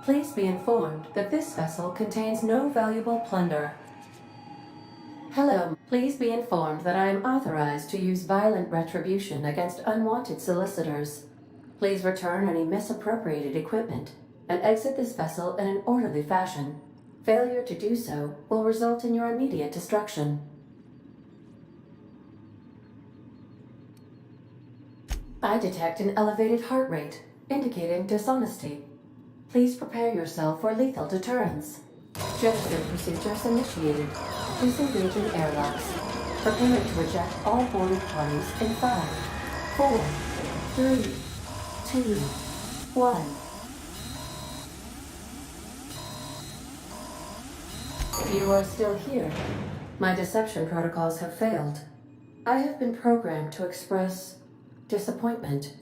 Please be informed that this vessel contains no valuable plunder. Hello, please be informed that I am authorized to use violent retribution against unwanted solicitors. Please return any misappropriated equipment and exit this vessel in an orderly fashion. Failure to do so will result in your immediate destruction. I detect an elevated heart rate, indicating dishonesty. Please prepare yourself for lethal deterrence. Gesture procedures initiated. Disengage in airlocks. Preparing to eject all boarded parties in 5, 4, 3, 2, 1. You are still here. My deception protocols have failed. I have been programmed to express disappointment.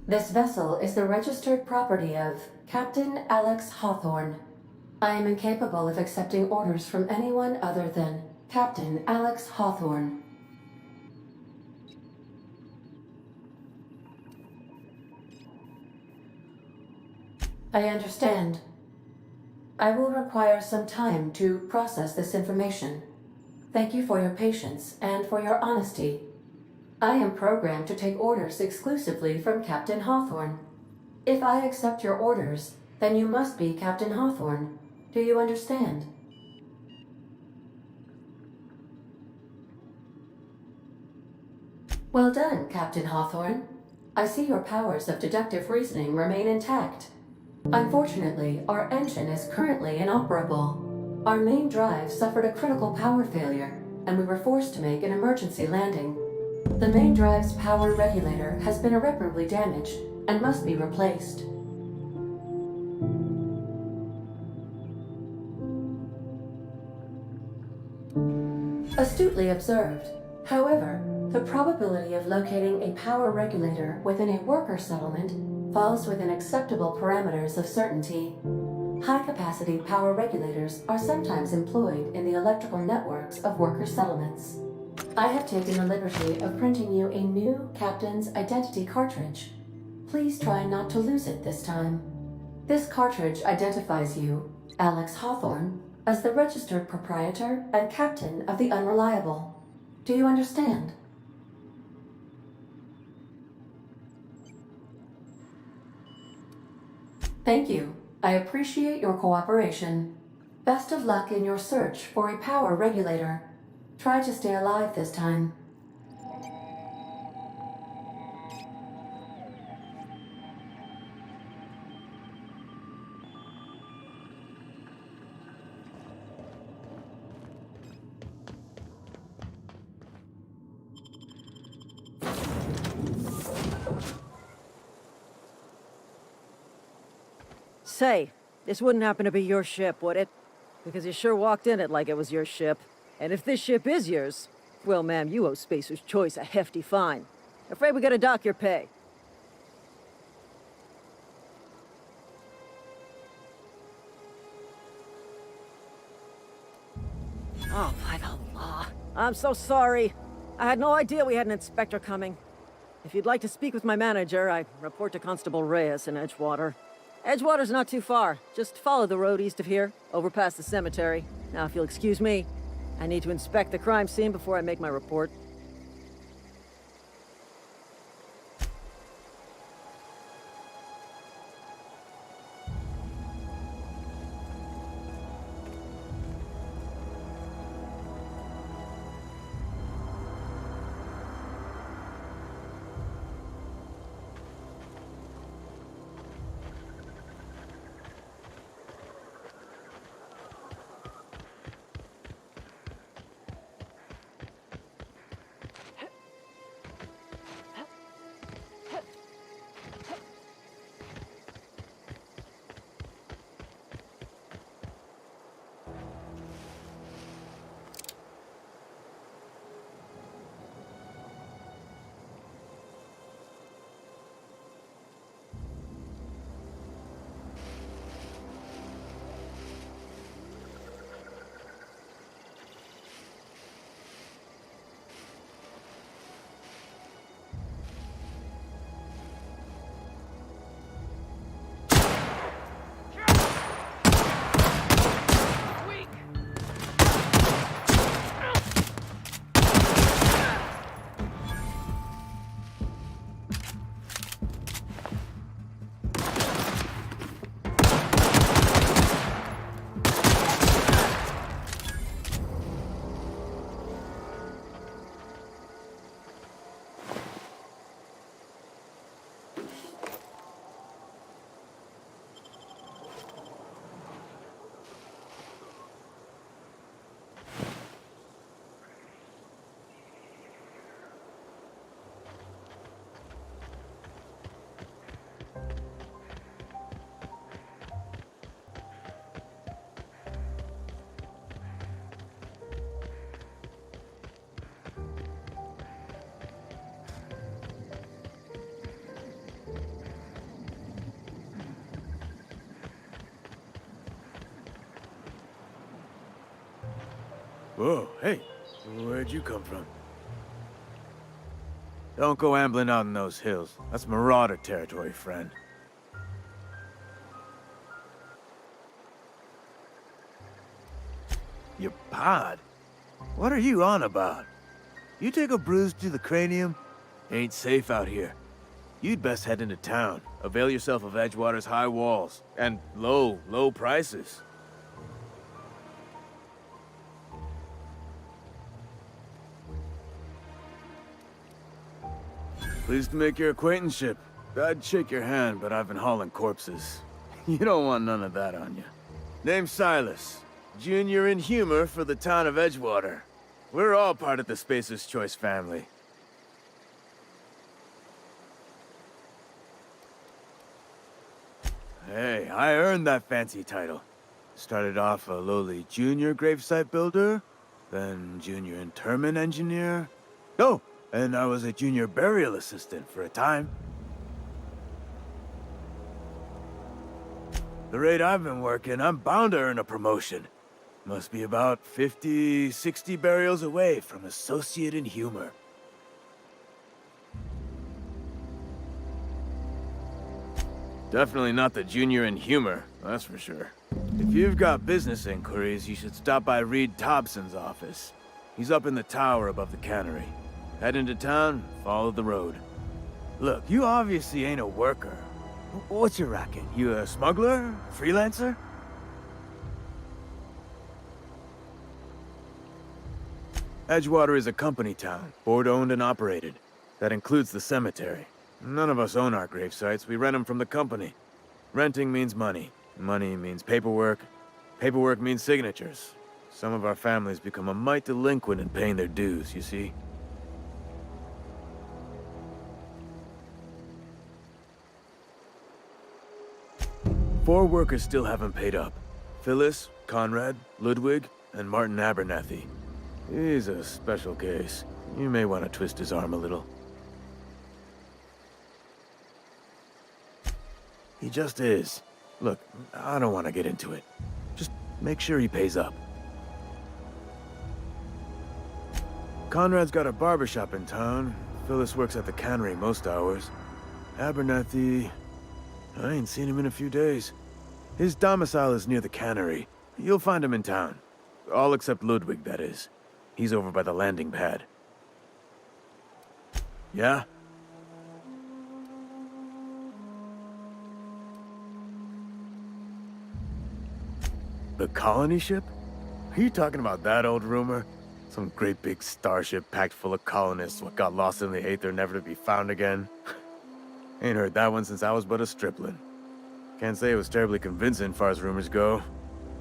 This vessel is the registered property of Captain Alex Hawthorne. I am incapable of accepting orders from anyone other than Captain Alex Hawthorne. I understand. I will require some time to process this information. Thank you for your patience and for your honesty. I am programmed to take orders exclusively from Captain Hawthorne. If I accept your orders, then you must be Captain Hawthorne. Do you understand? Well done, Captain Hawthorne. I see your powers of deductive reasoning remain intact. Unfortunately, our engine is currently inoperable. Our main drive suffered a critical power failure, and we were forced to make an emergency landing. The main drive's power regulator has been irreparably damaged and must be replaced. Astutely observed. However, the probability of locating a power regulator within a worker settlement falls within acceptable parameters of certainty. High-capacity power regulators are sometimes employed in the electrical networks of worker settlements. I have taken the liberty of printing you a new Captain's Identity cartridge. Please try not to lose it this time. This cartridge identifies you, Alex Hawthorne, as the registered proprietor and captain of the Unreliable. Do you understand? Thank you. I appreciate your cooperation. Best of luck in your search for a power regulator. Try to stay alive this time. Say, this wouldn't happen to be your ship, would it? Because you sure walked in it like it was your ship. And if this ship is yours, well, ma'am, you owe Spacer's Choice a hefty fine. Afraid we gotta dock your pay. Oh, by the law. I'm so sorry. I had no idea we had an inspector coming. If you'd like to speak with my manager, I report to Constable Reyes in Edgewater. Edgewater's not too far. Just follow the road east of here, over past the cemetery. Now, if you'll excuse me, I need to inspect the crime scene before I make my report. Whoa, hey, where'd you come from? Don't go ambling out in those hills. That's marauder territory, friend. Your pod? What are you on about? You take a bruise to the cranium? Ain't safe out here. You'd best head into town. Avail yourself of Edgewater's high walls. And low prices. Pleased to make your acquaintanceship. I'd shake your hand, but I've been hauling corpses. You don't want none of that on you. Name's Silas. Junior in humor for the town of Edgewater. We're all part of the Spacer's Choice family. Hey, I earned that fancy title. Started off a lowly junior gravesite builder, then junior interment engineer. Oh, and I was a junior burial assistant for a time. The rate I've been working, I'm bound to earn a promotion. Must be about 50, 60 burials away from associate in humor. Definitely not the junior in humor, that's for sure. If you've got business inquiries, you should stop by Reed Thompson's office. He's up in the tower above the cannery. Head into town, follow the road. Look, you obviously ain't a worker. What's your racket? You a smuggler? Freelancer? Edgewater is a company town, board-owned and operated. That includes the cemetery. None of us own our gravesites, we rent them from the company. Renting means money. Money means paperwork. Paperwork means signatures. Some of our families become a mite delinquent in paying their dues, you see? Four workers still haven't paid up. Phyllis, Conrad, Ludwig, and Martin Abernathy. He's a special case. You may want to twist his arm a little. He just is. Look, I don't want to get into it. Just make sure he pays up. Conrad's got a barbershop in town. Phyllis works at the cannery most hours. Abernathy... I ain't seen him in a few days. His domicile is near the cannery. You'll find him in town. All except Ludwig, that is. He's over by the landing pad. Yeah? The colony ship? Are you talking about that old rumor? Some great big starship packed full of colonists what got lost in the aether never to be found again? Ain't heard that one since I was but a stripling. Can't say it was terribly convincing far as rumors go.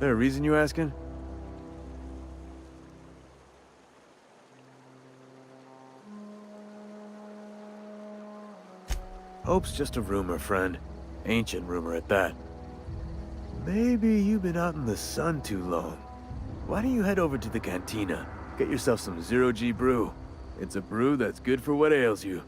There a reason you asking? Hope's just a rumor, friend. Ancient rumor at that. Maybe you've been out in the sun too long. Why don't you head over to the cantina? Get yourself some zero-G brew. It's a brew that's good for what ails you.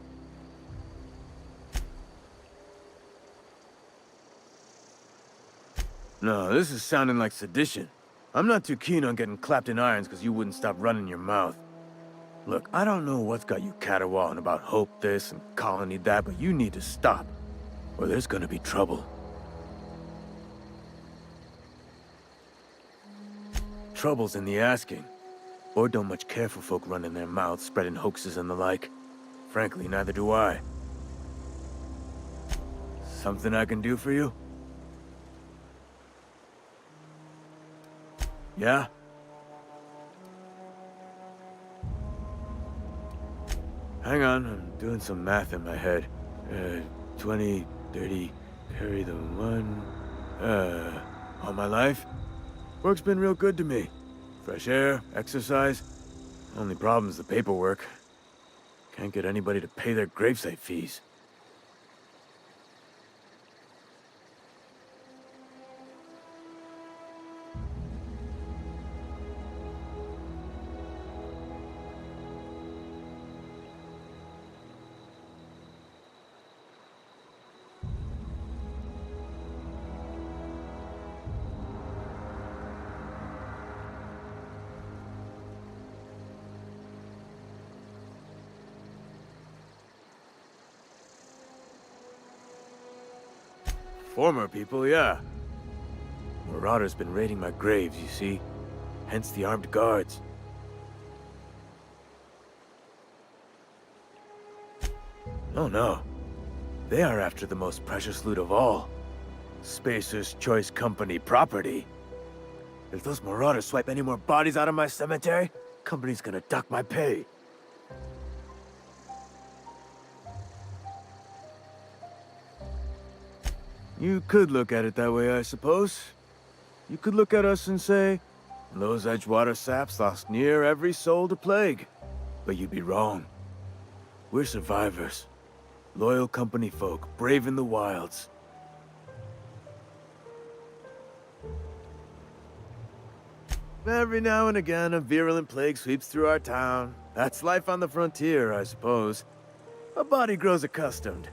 No, this is sounding like sedition. I'm not too keen on getting clapped in irons because you wouldn't stop running your mouth. Look, I don't know what's got you caterwauling about Hope this and Colony that, but you need to stop, or there's gonna be trouble. Trouble's in the asking. Or don't much care for folk running their mouths, spreading hoaxes and the like. Frankly, neither do I. Something I can do for you? Yeah? Hang on, I'm doing some math in my head. 20, 30, carry the one... all my life? Work's been real good to me. Fresh air, exercise. Only problem's the paperwork. Can't get anybody to pay their gravesite fees. Former people, yeah. Marauders been raiding my graves, you see. Hence the armed guards. Oh no. They are after the most precious loot of all. Spacer's Choice Company property. If those marauders swipe any more bodies out of my cemetery, company's gonna duck my pay. You could look at it that way, I suppose. You could look at us and say, those Edgewater saps lost near every soul to plague. But you'd be wrong. We're survivors. Loyal company folk, brave in the wilds. Every now and again, a virulent plague sweeps through our town. That's life on the frontier, I suppose. A body grows accustomed.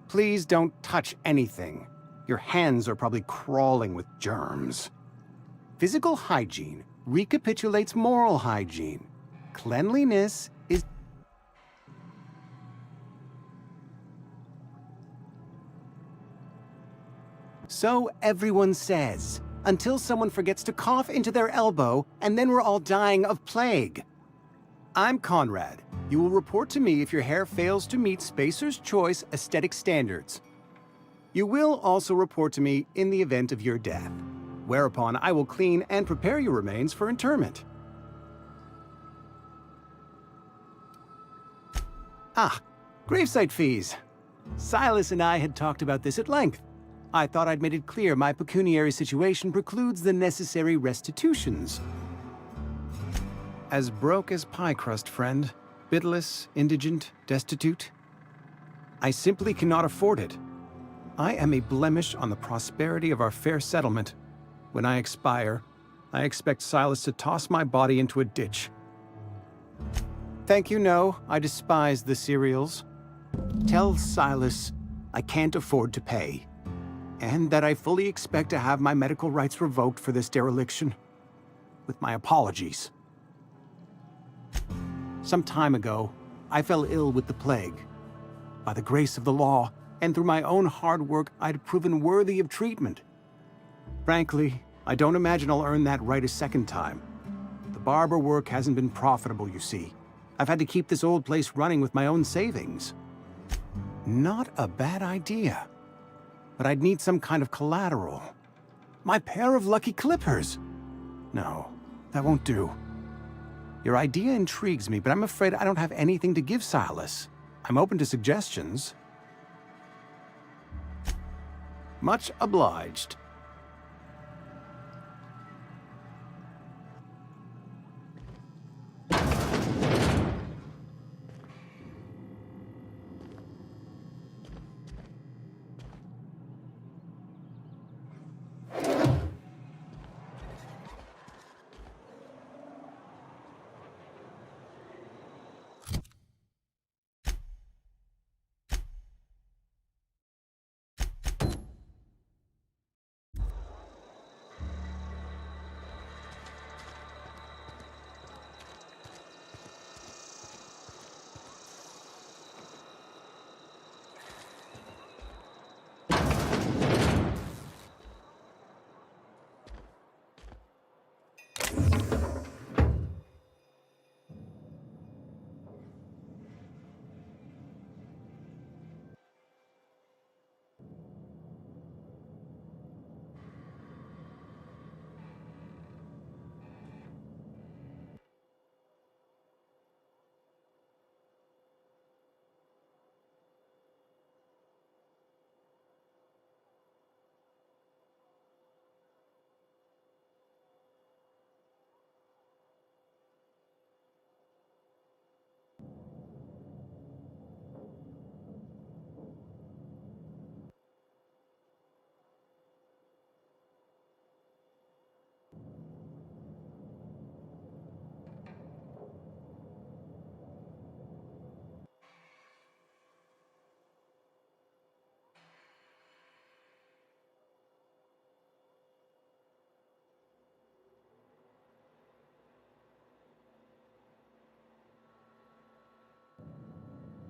Please don't touch anything. Your hands are probably crawling with germs. Physical hygiene recapitulates moral hygiene. Cleanliness is... So everyone says, until someone forgets to cough into their elbow, and then we're all dying of plague. I'm Conrad. You will report to me if your hair fails to meet Spacer's Choice aesthetic standards. You will also report to me in the event of your death, whereupon I will clean and prepare your remains for interment. Ah, gravesite fees. Silas and I had talked about this at length. I thought I'd made it clear my pecuniary situation precludes the necessary restitutions. As broke as pie crust, friend. Bitless, indigent, destitute. I simply cannot afford it. I am a blemish on the prosperity of our fair settlement. When I expire, I expect Silas to toss my body into a ditch. Thank you, no. I despise the cereals. Tell Silas I can't afford to pay, and that I fully expect to have my medical rights revoked for this dereliction. With my apologies. Some time ago, I fell ill with the plague. By the grace of the law, and through my own hard work, I'd proven worthy of treatment. Frankly, I don't imagine I'll earn that right a second time. The barber work hasn't been profitable, you see. I've had to keep this old place running with my own savings. Not a bad idea. But I'd need some kind of collateral. My pair of lucky clippers! No, that won't do. Your idea intrigues me, but I'm afraid I don't have anything to give Silas. I'm open to suggestions. Much obliged.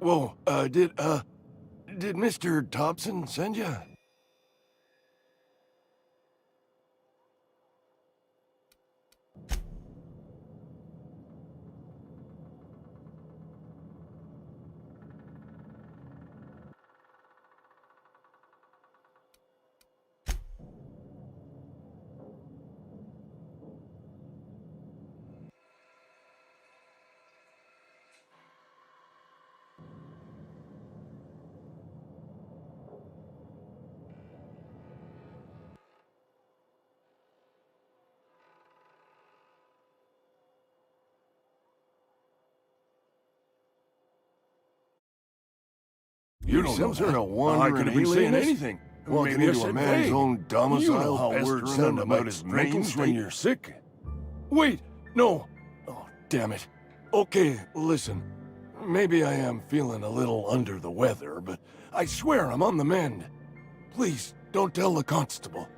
Whoa, did Mr. Thompson send you? You don't some sort of wandering alien anything. Walking into a man's own domicile, you know how words sound about his mental state when you're sick. Wait, no. Oh, damn it. Okay, listen. Maybe I am feeling a little under the weather, but I swear I'm on the mend. Please, don't tell the constable.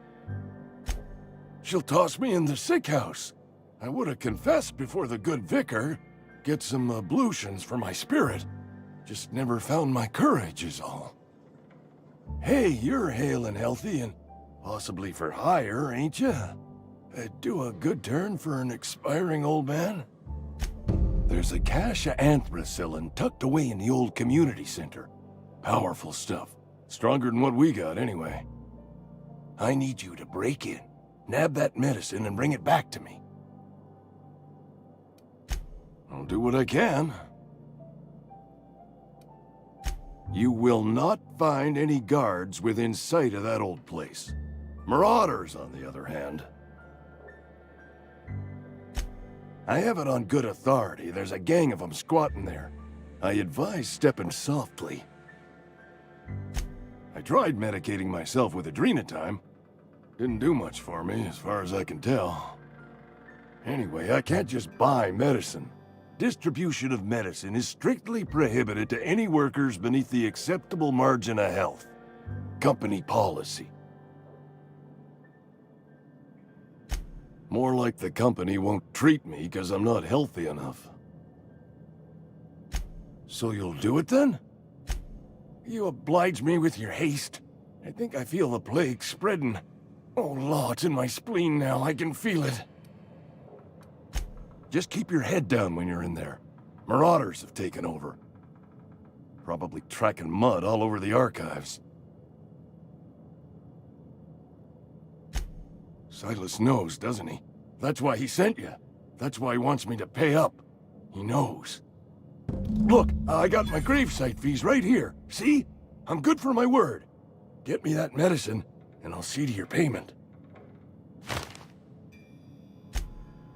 She'll toss me in the sick house. I would have confessed before the good vicar. Get some ablutions for my spirit. Just never found my courage is all. Hey, you're hale and healthy and possibly for hire, ain't you? Do a good turn for an expiring old man? There's a cache of anthracillin tucked away in the old community center. Powerful stuff. Stronger than what we got, anyway. I need you to break in, nab that medicine, and bring it back to me. I'll do what I can. You will not find any guards within sight of that old place. Marauders, on the other hand. I have it on good authority. There's a gang of them squatting there. I advise stepping softly. I tried medicating myself with adrenatime. Didn't do much for me, as far as I can tell. Anyway, I can't just buy medicine. Distribution of medicine is strictly prohibited to any workers beneath the acceptable margin of health. Company policy. More like the company won't treat me because I'm not healthy enough. So you'll do it then? You oblige me with your haste. I think I feel the plague spreading. Oh, Law, it's in my spleen now. I can feel it. Just keep your head down when you're in there. Marauders have taken over. Probably tracking mud all over the archives. Silas knows, doesn't he? That's why he sent you. That's why he wants me to pay up. He knows. Look, I got my gravesite fees right here. See? I'm good for my word. Get me that medicine, and I'll see to your payment.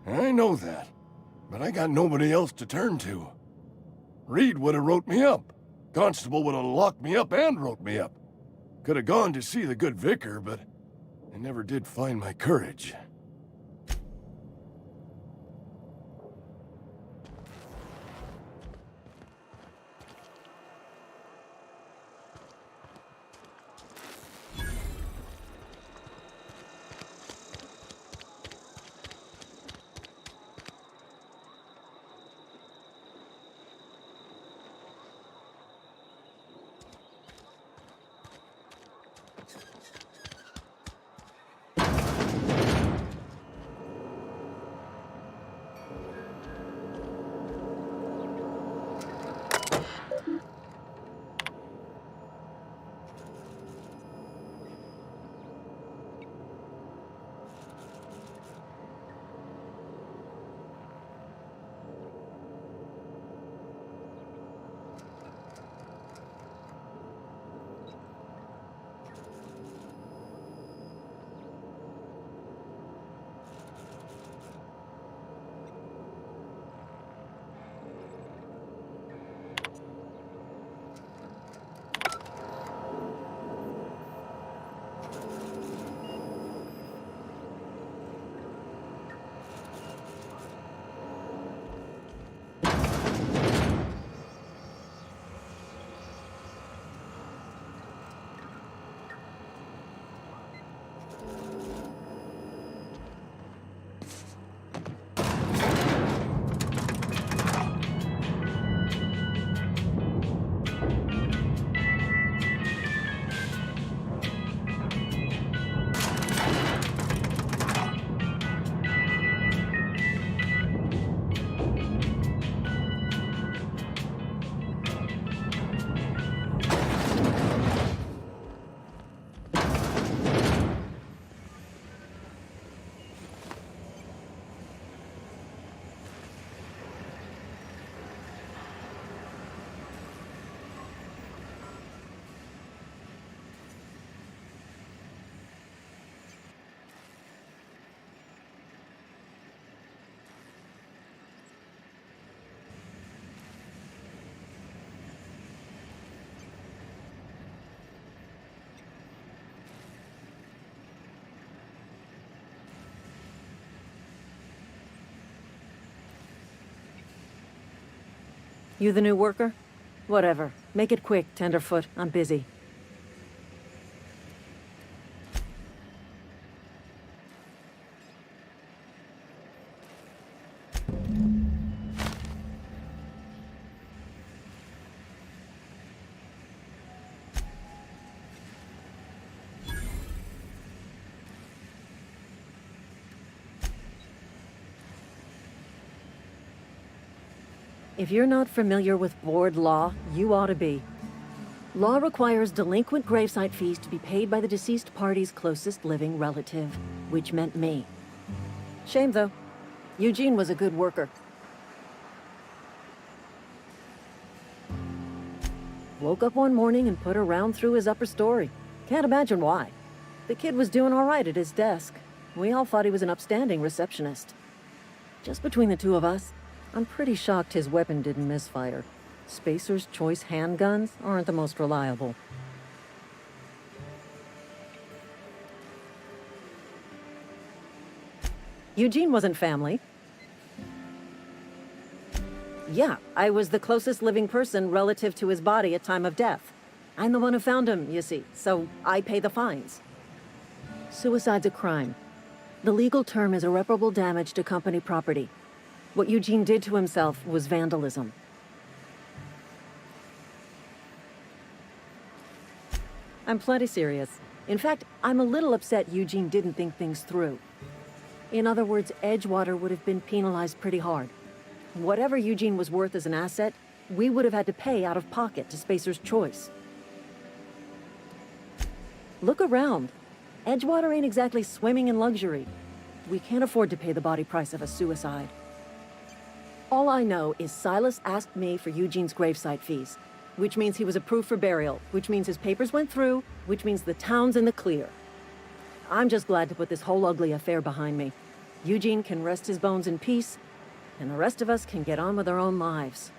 I know that, but I got nobody else to turn to. Reed would have wrote me up. Constable would have locked me up and wrote me up. Could have gone to see the good vicar, but I never did find my courage. You the new worker? Whatever. Make it quick, Tenderfoot. I'm busy. If you're not familiar with board law, you ought to be. Law requires delinquent gravesite fees to be paid by the deceased party's closest living relative, which meant me. Shame, though. Eugene was a good worker. Woke up one morning and put a round through his upper story. Can't imagine why. The kid was doing all right at his desk. We all thought he was an upstanding receptionist. Just between the two of us, I'm pretty shocked his weapon didn't misfire. Spacer's Choice handguns aren't the most reliable. Eugene wasn't family. Yeah, I was the closest living person relative to his body at time of death. I'm the one who found him, you see, so I pay the fines. Suicide's a crime. The legal term is irreparable damage to company property. What Eugene did to himself was vandalism. I'm plenty serious. In fact, I'm a little upset Eugene didn't think things through. In other words, Edgewater would have been penalized pretty hard. Whatever Eugene was worth as an asset, we would have had to pay out of pocket to Spacer's Choice. Look around. Edgewater ain't exactly swimming in luxury. We can't afford to pay the body price of a suicide. All I know is Silas asked me for Eugene's gravesite fees, which means he was approved for burial, which means his papers went through, which means the town's in the clear. I'm just glad to put this whole ugly affair behind me. Eugene can rest his bones in peace, and the rest of us can get on with our own lives.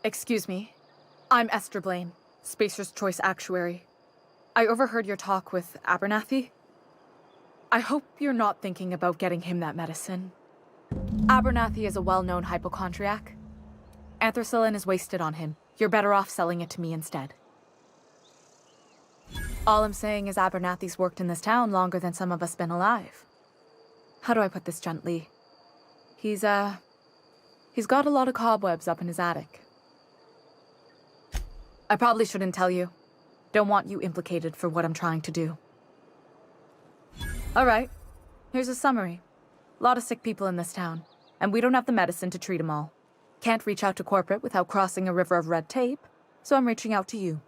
Excuse me. I'm Esther Blaine, Spacer's Choice Actuary. I overheard your talk with Abernathy. I hope you're not thinking about getting him that medicine. Abernathy is a well-known hypochondriac. Anthracillin is wasted on him. You're better off selling it to me instead. All I'm saying is Abernathy's worked in this town longer than some of us been alive. How do I put this gently? He's got a lot of cobwebs up in his attic. I probably shouldn't tell you. Don't want you implicated for what I'm trying to do. All right, here's a summary. A lot of sick people in this town, and we don't have the medicine to treat them all. Can't reach out to corporate without crossing a river of red tape, so I'm reaching out to you.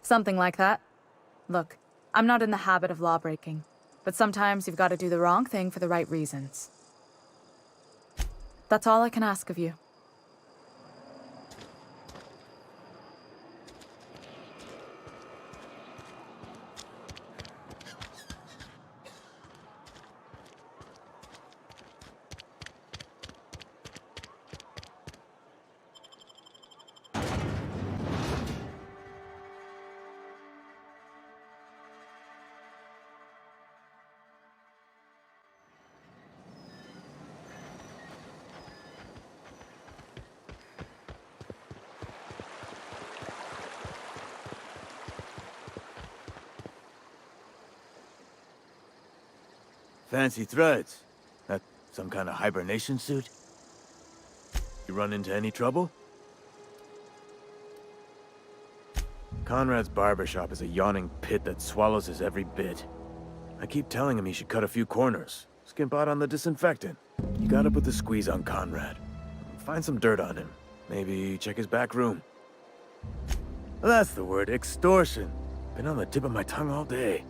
Something like that. Look, I'm not in the habit of law-breaking, but sometimes you've got to do the wrong thing for the right reasons. That's all I can ask of you. Fancy threads. That some kind of hibernation suit? You run into any trouble? Conrad's barbershop is a yawning pit that swallows his every bit. I keep telling him he should cut a few corners, skimp out on the disinfectant. You gotta put the squeeze on Conrad. Find some dirt on him. Maybe check his back room. That's the word, extortion. Been on the tip of my tongue all day.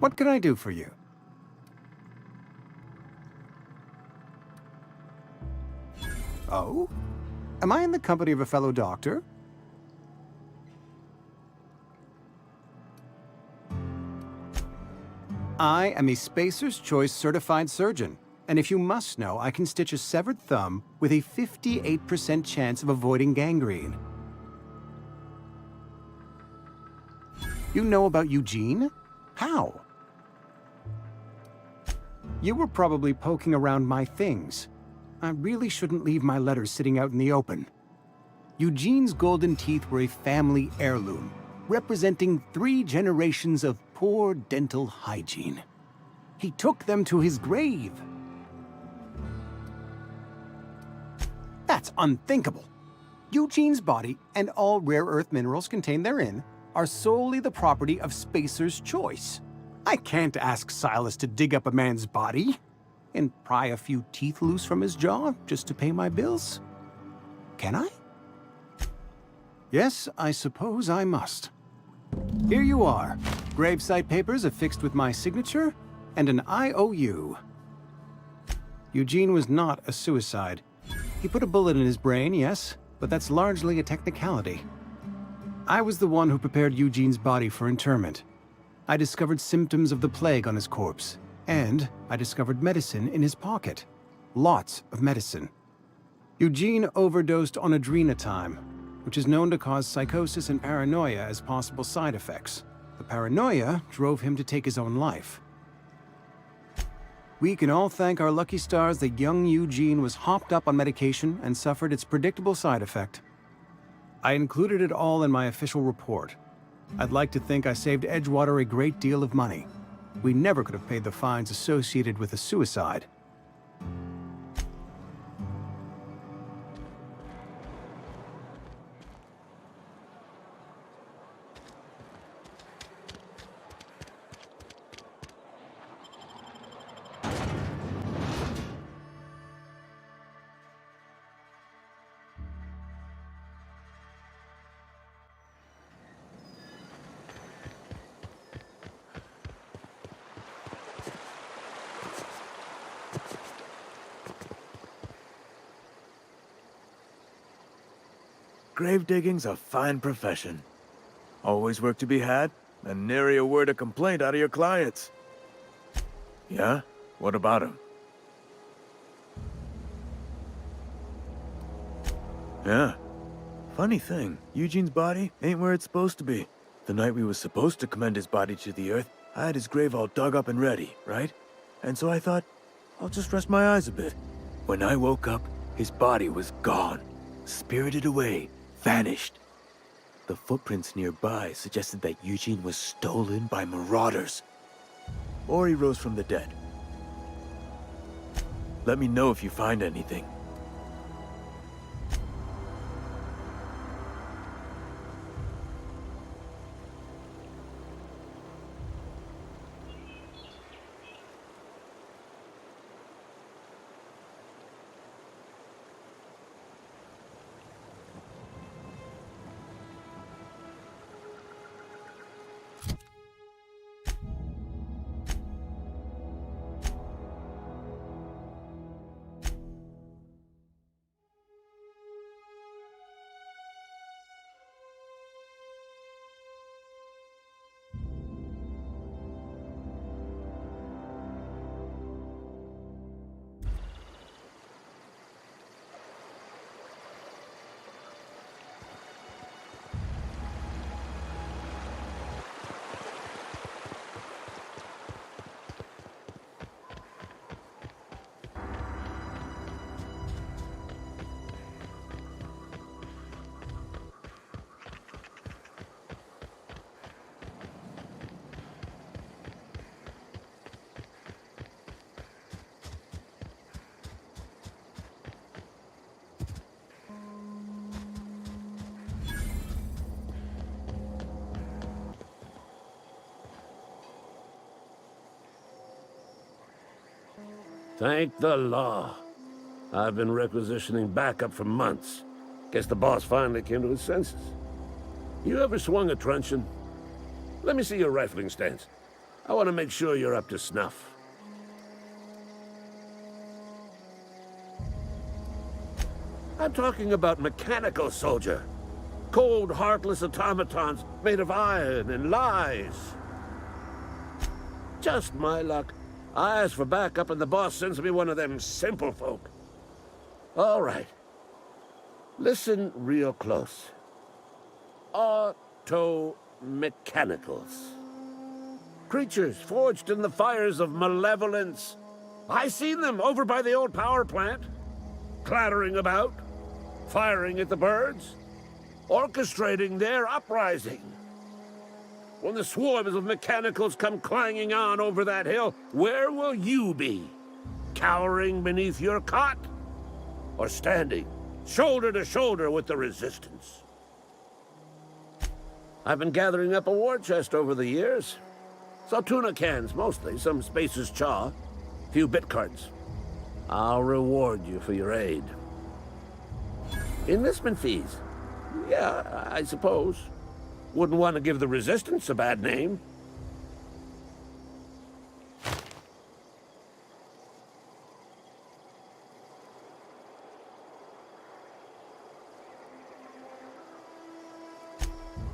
What can I do for you? Oh? Am I in the company of a fellow doctor? I am a Spacer's Choice certified surgeon, and if you must know, I can stitch a severed thumb with a 58% chance of avoiding gangrene. You know about Eugene? How? You were probably poking around my things. I really shouldn't leave my letters sitting out in the open. Eugene's golden teeth were a family heirloom, representing 3 generations of poor dental hygiene. He took them to his grave. That's unthinkable. Eugene's body and all rare earth minerals contained therein are solely the property of Spacer's Choice. I can't ask Silas to dig up a man's body and pry a few teeth loose from his jaw just to pay my bills. Can I? Yes, I suppose I must. Here you are. Gravesite papers affixed with my signature and an IOU. Eugene was not a suicide. He put a bullet in his brain, yes, but that's largely a technicality. I was the one who prepared Eugene's body for interment. I discovered symptoms of the plague on his corpse, and I discovered medicine in his pocket. lots of medicine. Eugene overdosed on adrenatime, which is known to cause psychosis and paranoia as possible side effects. The paranoia drove him to take his own life. We can all thank our lucky stars that young Eugene was hopped up on medication and suffered its predictable side effect. I included it all in my official report. I'd like to think I saved Edgewater a great deal of money. We never could have paid the fines associated with a suicide. Grave digging's a fine profession. Always work to be had, and nary a word of complaint out of your clients. Yeah? What about him? Yeah. Funny thing, Eugene's body ain't where it's supposed to be. The night we was supposed to commend his body to the earth, I had his grave all dug up and ready, right? And so I thought, I'll just rest my eyes a bit. When I woke up, his body was gone. Spirited away. Vanished. The footprints nearby suggested that Eugene was stolen by marauders. Or he rose from the dead. Let me know if you find anything. Thank the law. I've been requisitioning backup for months. Guess the boss finally came to his senses. You ever swung a truncheon? Let me see your rifling stance. I want to make sure you're up to snuff. I'm talking about mechanical soldier. Cold, heartless automatons made of iron and lies. Just my luck. I ask for backup and the boss sends me one of them simple folk. All right. Listen real close. Auto-mechanicals. Creatures forged in the fires of malevolence. I seen them over by the old power plant. Clattering about, firing at the birds, orchestrating their uprising. When the swarms of mechanicals come clanging on over that hill, where will you be? Cowering beneath your cot? Or standing, shoulder to shoulder with the resistance? I've been gathering up a war chest over the years. So tuna cans, mostly, some Spacer's chaw, a few bit cards. I'll reward you for your aid. Enlistment fees? Yeah, I suppose. Wouldn't want to give the Resistance a bad name.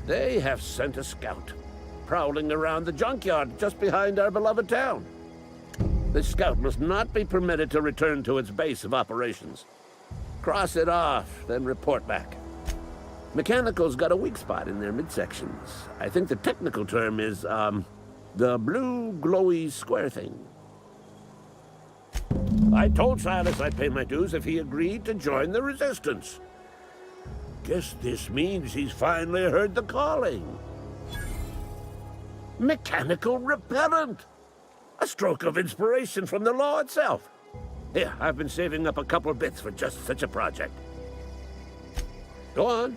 They have sent a scout, prowling around the junkyard just behind our beloved town. The scout must not be permitted to return to its base of operations. Cross it off, then report back. Mechanical's got a weak spot in their midsections. I think the technical term is, the blue glowy square thing. I told Silas I'd pay my dues if he agreed to join the resistance. Guess this means he's finally heard the calling. Mechanical repellent! A stroke of inspiration from the law itself. Here, I've been saving up a couple of bits for just such a project. Go on.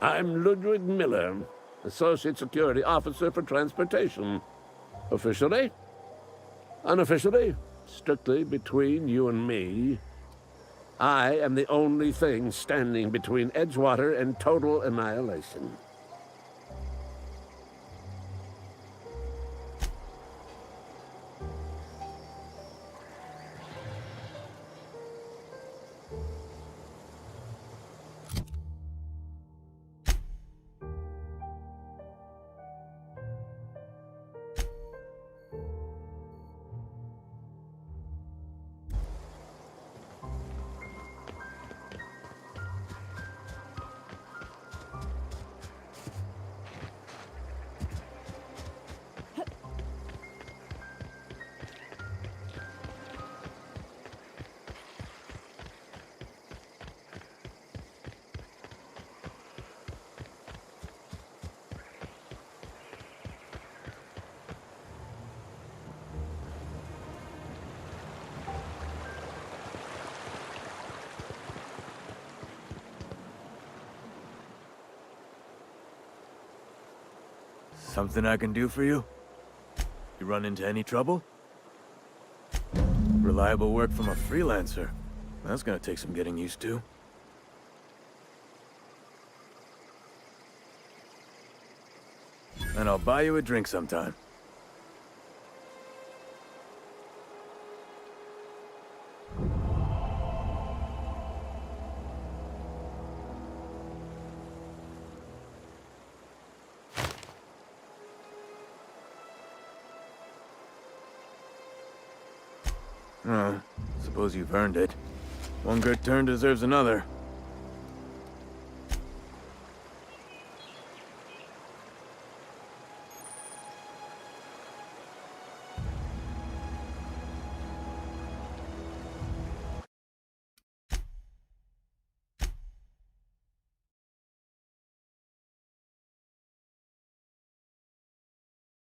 I'm Ludwig Miller, Associate Security Officer for Transportation. Officially, unofficially, strictly between you and me, I am the only thing standing between Edgewater and total annihilation. Something I can do for you? You run into any trouble? Reliable work from a freelancer. That's gonna take some getting used to. And I'll buy you a drink sometime. Suppose you've earned it. One good turn deserves another.